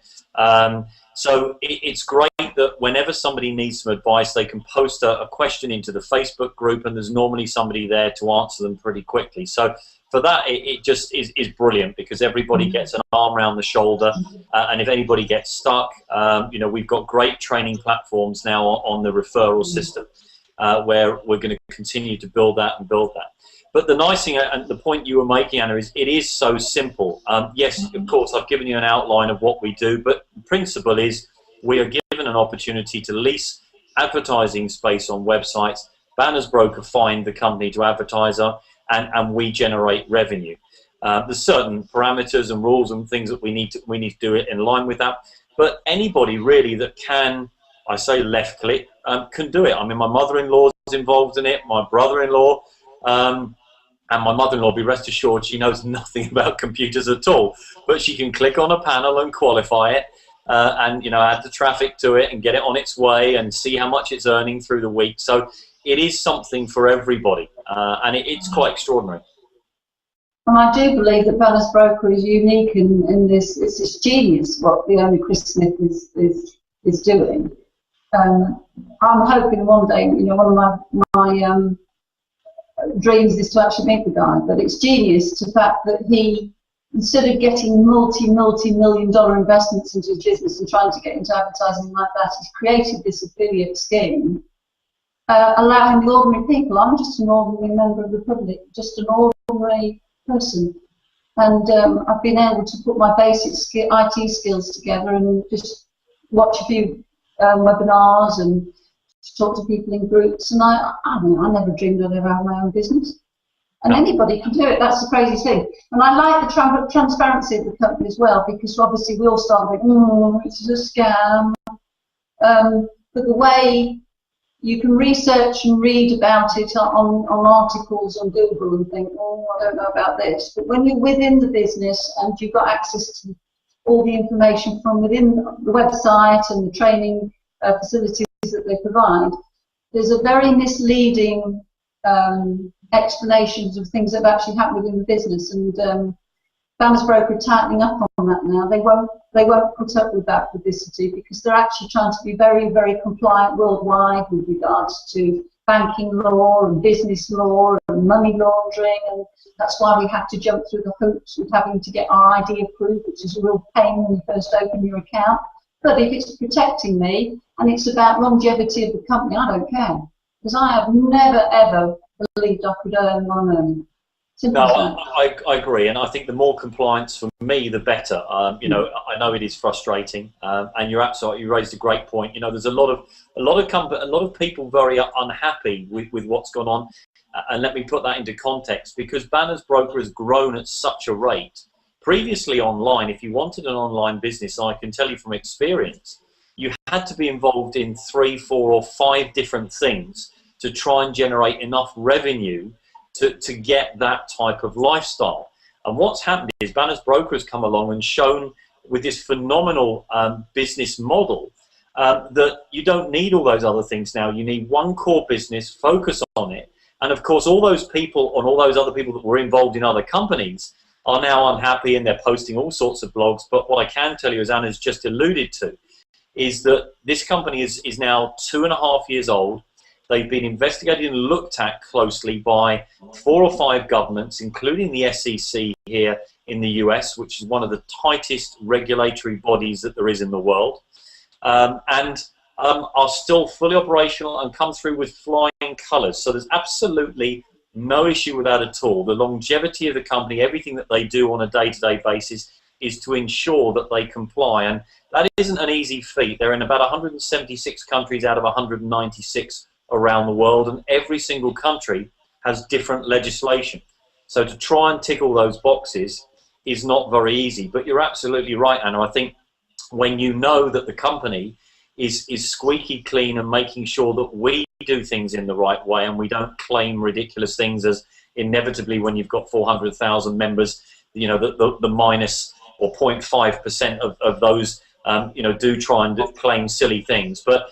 So it's great that whenever somebody needs some advice, they can post a question into the Facebook group, and there's normally somebody there to answer them pretty quickly. So for that, it just is brilliant, because everybody gets an arm around the shoulder, and if anybody gets stuck, we've got great training platforms now on the referral system, where we're going to continue to build that. But the nice thing, and the point you were making, Anna, is it is so simple. Yes, of course, I've given you an outline of what we do, but the principle is we are given an opportunity to lease advertising space on websites. Banners Broker find the company to advertiser, and we generate revenue. There's certain parameters and rules and things that we need to do it in line with that. But anybody really that can, I say left click, can do it. I mean, my mother-in-law is involved in it, my brother-in-law, and my mother-in-law, be rest assured, she knows nothing about computers at all. But she can click on a panel and qualify it, and add the traffic to it and get it on its way and see how much it's earning through the week. So it is something for everybody, and it's quite extraordinary. And I do believe that Banners Broker is unique in this. It's genius what the owner Chris Smith is doing. I'm hoping one day, you know, one of my dreams is to actually meet the guy. But it's genius the fact that he, instead of getting multi-million-dollar investments into his business and trying to get into advertising like that, he's created this affiliate scheme, allowing the ordinary people. I'm just an ordinary member of the public, just an ordinary person. And I've been able to put my basic IT skills together and just watch a few webinars and talk to people in groups. And I mean, I never dreamed I'd ever have my own business. And anybody can do it. That's the crazy thing. And I like the transparency of the company as well, because obviously we all start with, it's a scam. But the way you can research and read about it on articles on Google and think, oh, I don't know about this. But when you're within the business and you've got access to all the information from within the website and the training facilities that they provide, there's a very misleading explanations of things that have actually happened within the business. And Banners Broker are tightening up on that now. They won't put up with that publicity because they're actually trying to be very, very compliant worldwide with regards to banking law and business law and money laundering, and that's why we have to jump through the hoops with having to get our ID approved, which is a real pain when you first open your account. But if it's protecting me and it's about longevity of the company, I don't care, because I have never ever believed I could earn what I'm earning. No, I agree, and I think the more compliance for me, the better. You know, I know it is frustrating, and you're absolutely, you raised a great point. You know, there's a lot of people very unhappy with what's gone on, and let me put that into context, because Banners Broker has grown at such a rate. Previously online, if you wanted an online business, I can tell you from experience, you had to be involved in 3, 4, or 5 different things to try and generate enough revenue to get that type of lifestyle. And what's happened is Banners Broker has come along and shown with this phenomenal business model that you don't need all those other things now. You need one core business, focus on it. And of course, all those people and all those other people that were involved in other companies are now unhappy and they're posting all sorts of blogs. But what I can tell you, as Anna's just alluded to, is that this company is now 2.5 years old. They've been investigated and looked at closely by 4 or 5 governments, including the SEC here in the US, which is one of the tightest regulatory bodies that there is in the world, and are still fully operational and come through with flying colours. So there's absolutely no issue with that at all. The longevity of the company, everything that they do on a day-to-day basis, is to ensure that they comply. And that isn't an easy feat. They're in about 176 countries out of 196 around the world, and every single country has different legislation. So to try and tick all those boxes is not very easy. But you're absolutely right, Anna. I think when you know that the company is squeaky clean and making sure that we do things in the right way and we don't claim ridiculous things, as inevitably when you've got 400,000 members, you know, the minus or 0.5% of those, you know, do try and claim silly things. But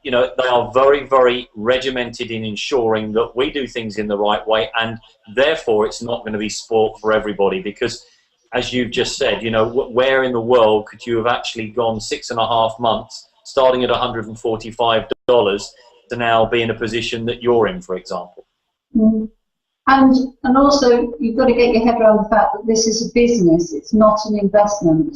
you know, they are very, very regimented in ensuring that we do things in the right way, and therefore it's not going to be sport for everybody, because as you've just said, you know, where in the world could you have actually gone 6.5 months starting at $145 to now be in a position that you're in, for example? And also you've got to get your head around the fact that this is a business, it's not an investment.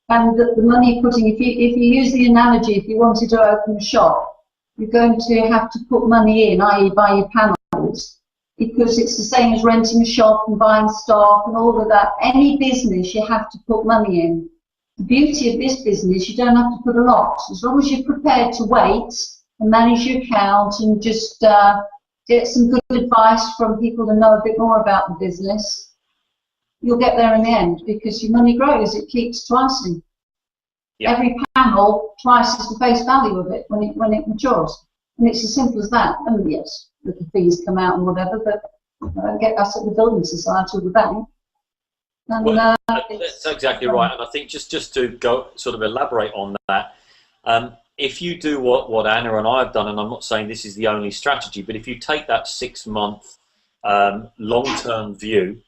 And the money you're putting, if you use the analogy, if you wanted to open a shop, you're going to have to put money in, i.e. buy your panels, because it's the same as renting a shop and buying stock and all of that. Any business, you have to put money in. The beauty of this business, you don't have to put a lot. As long as you're prepared to wait and manage your account and just get some good advice from people who know a bit more about the business, you'll get there in the end, because your money grows, it keeps twising. Yeah. Every panel twices the face value of it when it matures. And it's as simple as that. And yes, little fees come out and whatever, but I don't get that at the building society or the bank. And, well, that's exactly right. And I think just to go sort of elaborate on that, if you do what Anna and I have done, and I'm not saying this is the only strategy, but if you take that 6-month long-term view,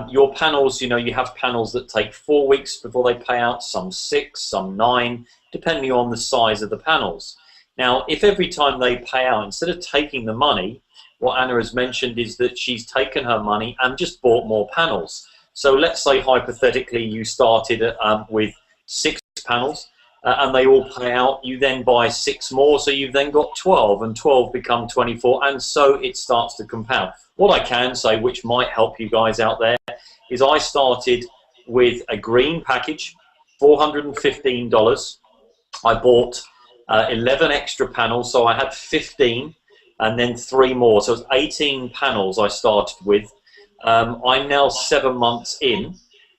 Your panels, you know, you have panels that take 4 weeks before they pay out, some 6, some 9, depending on the size of the panels. Now, if every time they pay out, instead of taking the money, what Anna has mentioned is that she's taken her money and just bought more panels. So let's say hypothetically you started with 6 panels and they all pay out, you then buy 6 more, so you've then got 12, and 12 become 24, and so it starts to compound. What I can say, which might help you guys out there, is I started with a green package, $415. I bought 11 extra panels, so I had 15, and then 3 more, so it's 18 panels I started with. I'm now 7 months in,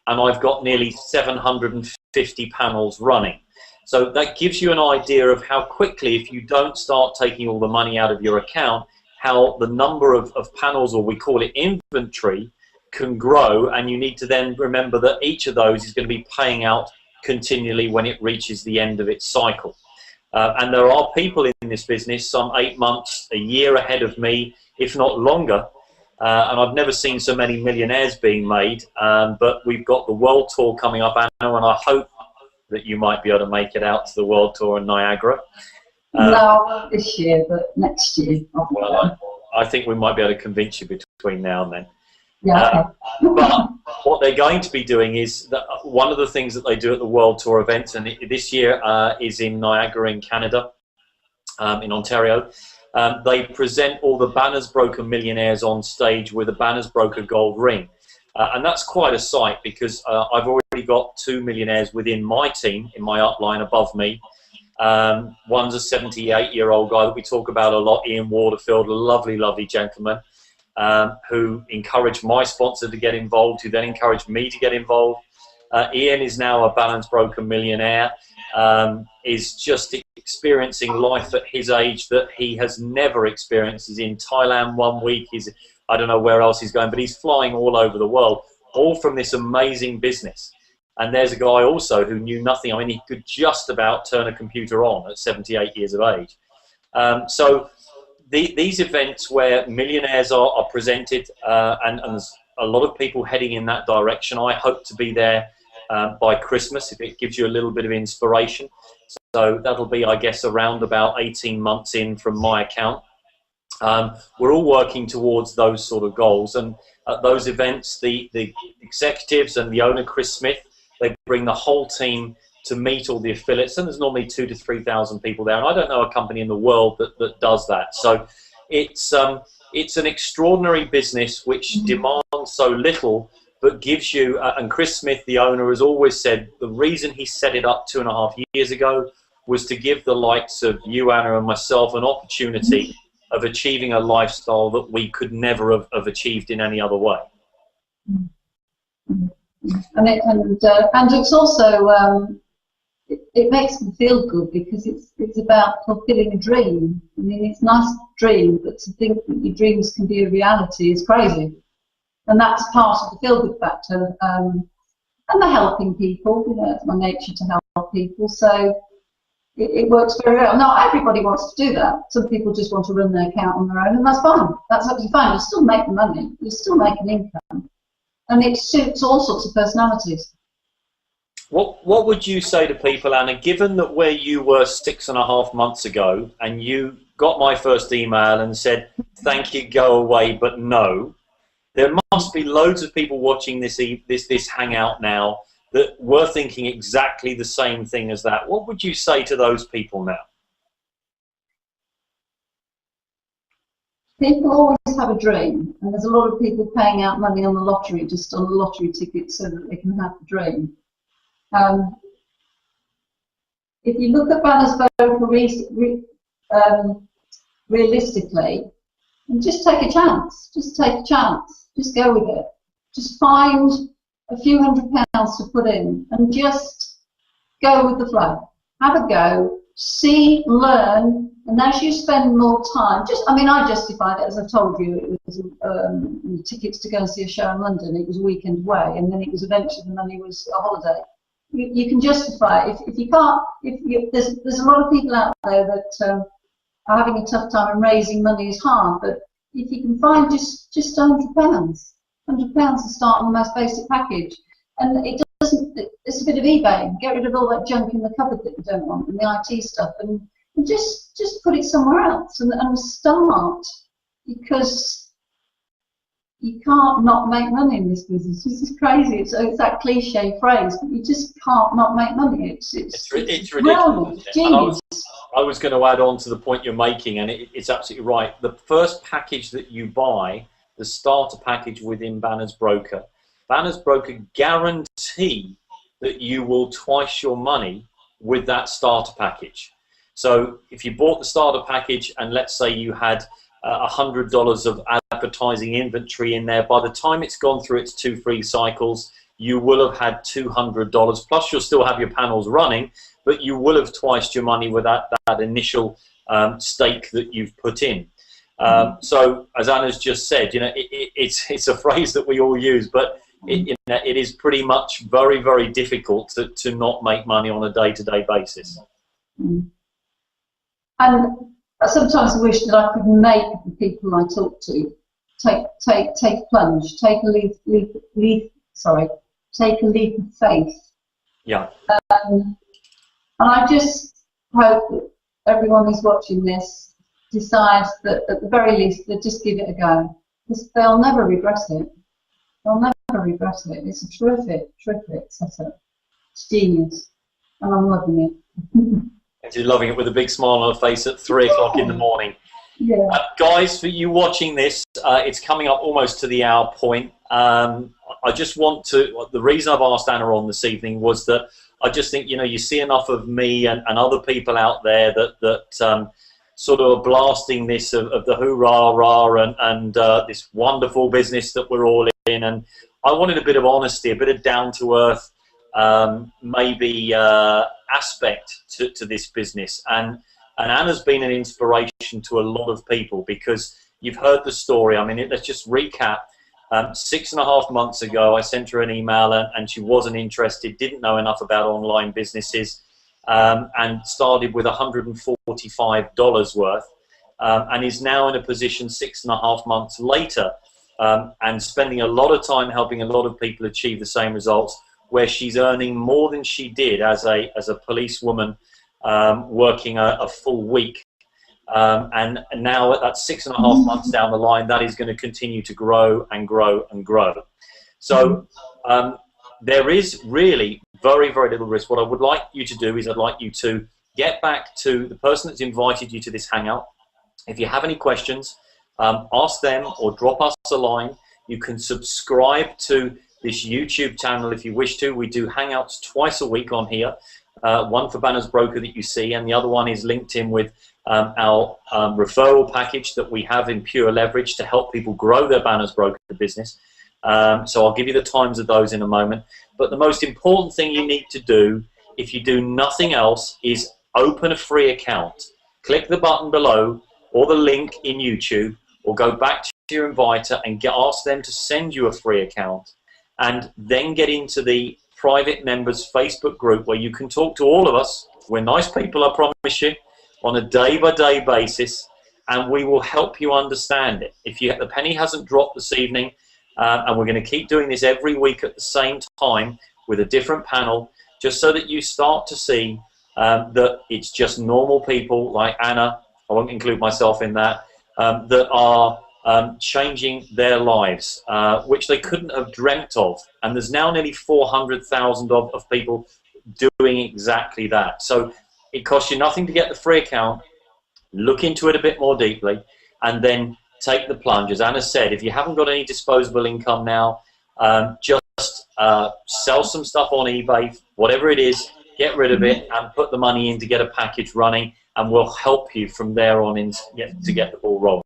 and I've got nearly 750 panels running. So that gives you an idea of how quickly, if you don't start taking all the money out of your account, how the number of panels, or we call it inventory, can grow, and you need to then remember that each of those is going to be paying out continually when it reaches the end of its cycle. And there are people in this business, some 8 months, a year ahead of me, if not longer, and I've never seen so many millionaires being made, but we've got the world tour coming up, Anna, and I hope that you might be able to make it out to the world tour in Niagara. No, not this year, but next year. Well, I think we might be able to convince you between now and then. Yeah. But what they're going to be doing is that one of the things that they do at the World Tour events, and this year is in Niagara in Canada, in Ontario, they present all the Banners Broker millionaires on stage with a Banners Broker gold ring. And that's quite a sight, because I've already got 2 millionaires within my team, in my upline above me. One's a 78-year-old guy that we talk about a lot, Ian Waterfield, a lovely, lovely gentleman, who encouraged my sponsor to get involved, who then encouraged me to get involved. Ian is now a Balance Broker millionaire, is just experiencing life at his age that he has never experienced. He's in Thailand 1 week, I don't know where else he's going, but he's flying all over the world, all from this amazing business. And there's a guy also who knew nothing. I mean, he could just about turn a computer on at 78 years of age. So these events where millionaires are presented, and there's a lot of people heading in that direction. I hope to be there by Christmas, if it gives you a little bit of inspiration. So that'll be, I guess, around about 18 months in from my account. We're all working towards those sort of goals, and at those events, the executives and the owner, Chris Smith, they bring the whole team to meet all the affiliates, and there's normally 2,000 to 3,000 people there, and I don't know a company in the world that does that. So it's an extraordinary business which demands so little, but gives you, and Chris Smith, the owner, has always said the reason he set it up 2.5 years ago was to give the likes of you, Anna, and myself an opportunity of achieving a lifestyle that we could never have achieved in any other way. And it's also it makes me feel good, because it's about fulfilling a dream. I mean, it's nice to dream, but to think that your dreams can be a reality is crazy. And that's part of the feel-good factor. And the helping people, you know, it's my nature to help people. So it works very well. Not everybody wants to do that. Some people just want to run their account on their own, and that's fine. That's absolutely fine. You still make the money. You still make an income. And it suits all sorts of personalities. What would you say to people, Anna, given that where you were 6.5 months ago, and you got my first email and said, thank you, go away, but no, there must be loads of people watching this Hangout now that were thinking exactly the same thing as that. What would you say to those people now? People always have a dream, and there's a lot of people paying out money on the lottery, just on the lottery ticket, so that they can have the dream. If you look at Banners Broker realistically, and just take a chance. Just take a chance. Just go with it. Just find a few £100 to put in, and just go with the flow. Have a go. See, learn, and as you spend more time, I justified it, as I told you, it was tickets to go and see a show in London. It was a weekend away, and then it was eventually the money was a holiday. You can justify it. If you can't, there's a lot of people out there that are having a tough time, and raising money is hard. But if you can find just £100, £100 to start on the most basic package. And it doesn't, it's a bit of eBay. Get rid of all that junk in the cupboard that you don't want, and the IT stuff, and just put it somewhere else and start, because you can't not make money in this business. This is crazy. It's that cliche phrase, but you just can't not make money. It's ridiculous. Genius. I was going to add on to the point you're making, and it's absolutely right. The first package that you buy, the starter package within Banner's Broker guarantee that you will twice your money with that starter package. So if you bought the starter package and let's say you had $100 of advertising inventory in there, by the time it's gone through its 2 free cycles, you will have had $200, plus you'll still have your panels running, but you will have twice your money with that initial stake that you've put in. So as Anna's just said, you know, it's a phrase that we all use, but it is pretty much very, very difficult to not make money on a day-to-day basis. And sometimes I wish that I could make the people I talk to take a plunge, take a leap of faith. Yeah. And I just hope that everyone who's watching this decides that at the very least they just give it a go, because they'll never regret it. They'll never regret it. It's a terrific setup. It's genius, and I'm loving it. And you're loving it with a big smile on her face at 3 o'clock in the morning. Yeah. Guys, for you watching this, it's coming up almost to the hour point. I just want to, the reason I've asked Anna on this evening was that I just think, you know, you see enough of me and other people out there that sort of are blasting this of the hoorah-rah and this wonderful business that we're all in. And I wanted a bit of honesty, a bit of down-to-earth maybe aspect to this business, and Anna's been an inspiration to a lot of people, because you've heard the story. I mean, let's just recap. 6.5 months ago I sent her an email and she wasn't interested, didn't know enough about online businesses, and started with $145 worth, and is now in a position 6.5 months later, and spending a lot of time helping a lot of people achieve the same results, where she's earning more than she did as a policewoman, working a full week. And now at that 6.5 months down the line, that is going to continue to grow and grow and grow. So there is really very, very little risk. What I would like you to do is I'd like you to get back to the person that's invited you to this hangout. If you have any questions, ask them or drop us a line. You can subscribe to this YouTube channel if you wish to. We do hangouts twice a week on here. One for Banner's Broker that you see, and the other one is linked in with our referral package that we have in Pure Leverage to help people grow their Banner's Broker business. So I'll give you the times of those in a moment. But the most important thing you need to do, if you do nothing else, is open a free account. Click the button below or the link in YouTube, or go back to your inviter and ask them to send you a free account. And then get into the private members Facebook group where you can talk to all of us. We're nice people, I promise you, on a day-by-day basis, and we will help you understand it. If the penny hasn't dropped this evening, and we're going to keep doing this every week at the same time with a different panel, just so that you start to see that it's just normal people like Anna, I won't include myself in that, that are changing their lives, which they couldn't have dreamt of. And there's now nearly 400,000 of people doing exactly that. So it costs you nothing to get the free account. Look into it a bit more deeply, and then take the plunge. As Anna said, if you haven't got any disposable income now, just sell some stuff on eBay, whatever it is, get rid of it and put the money in to get a package running, and we'll help you from there on in to get the ball rolling.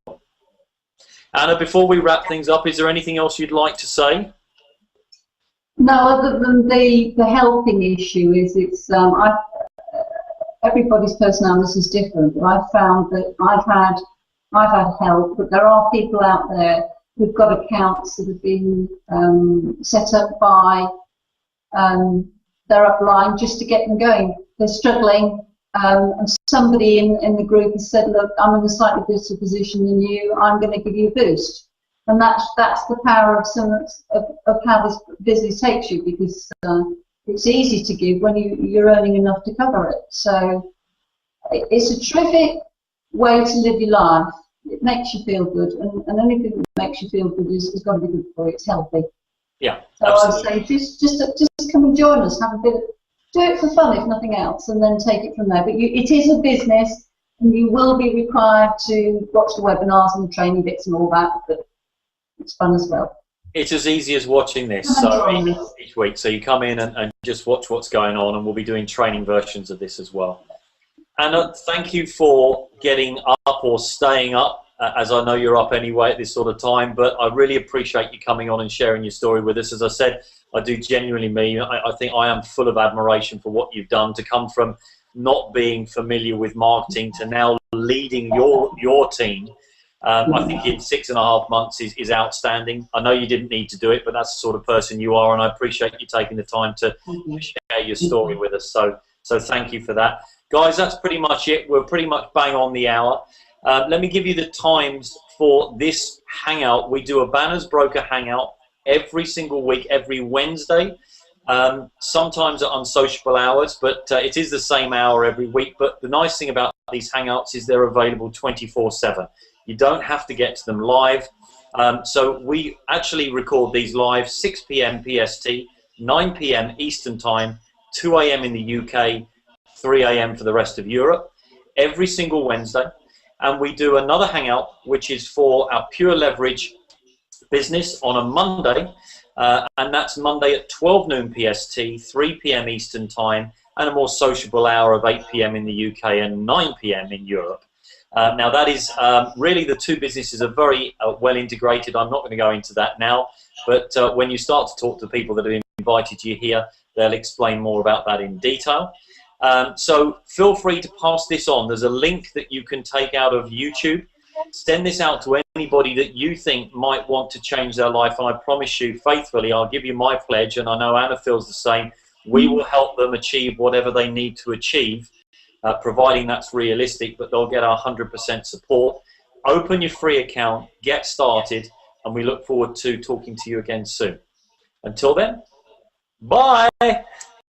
Anna, before we wrap things up, is there anything else you'd like to say? No, other than the helping issue is everybody's personality is different. I've found that I've had help, but there are people out there who've got accounts that have been set up by their upline just to get them going. They're struggling, and somebody in the group has said, look, I'm in a slightly better position than you, I'm going to give you a boost. And that's the power of of how this business takes you, because it's easy to give when you're earning enough to cover it. So it's a terrific way to live your life. It makes you feel good, and anything that makes you feel good is got to be good for you. It's healthy. Yeah, so absolutely. I would say just come and join us, have a bit, do it for fun if nothing else, and then take it from there. But it is a business, and you will be required to watch the webinars and the training bits and all that, but it's fun as well. It's as easy as watching this. So each week, so you come in and just watch what's going on, and we'll be doing training versions of this as well. Anna, thank you for getting up or staying up, as I know you're up anyway at this sort of time, but I really appreciate you coming on and sharing your story with us. As I said, I do genuinely mean, I think I am full of admiration for what you've done to come from not being familiar with marketing to now leading your team. I think in 6.5 months is outstanding. I know you didn't need to do it, but that's the sort of person you are, and I appreciate you taking the time to share your story with us. So thank you for that. Guys, that's pretty much it. We're pretty much bang on the hour. Let me give you the times for this hangout. We do a Banners Broker Hangout every single week, every Wednesday. Sometimes at unsociable hours, but it is the same hour every week. But the nice thing about these hangouts is they're available 24/7. You don't have to get to them live. So we actually record these live 6 p.m. PST, 9 p.m. Eastern Time, 2 a.m. in the UK, 3 a.m. for the rest of Europe, every single Wednesday. And we do another hangout, which is for our pure leverage business on a Monday. And that's Monday at 12 noon PST, 3 p.m. Eastern Time, and a more sociable hour of 8 p.m. in the UK and 9 p.m. in Europe. Now that is really, the two businesses are very well integrated. I'm not going to go into that now, but when you start to talk to people that have invited you here, they'll explain more about that in detail. So feel free to pass this on. There's a link that you can take out of YouTube. Send this out to anybody that you think might want to change their life. And I promise you, faithfully, I'll give you my pledge, and I know Anna feels the same. We will help them achieve whatever they need to achieve, providing that's realistic, but they'll get our 100% support. Open your free account, get started, and we look forward to talking to you again soon. Until then, bye!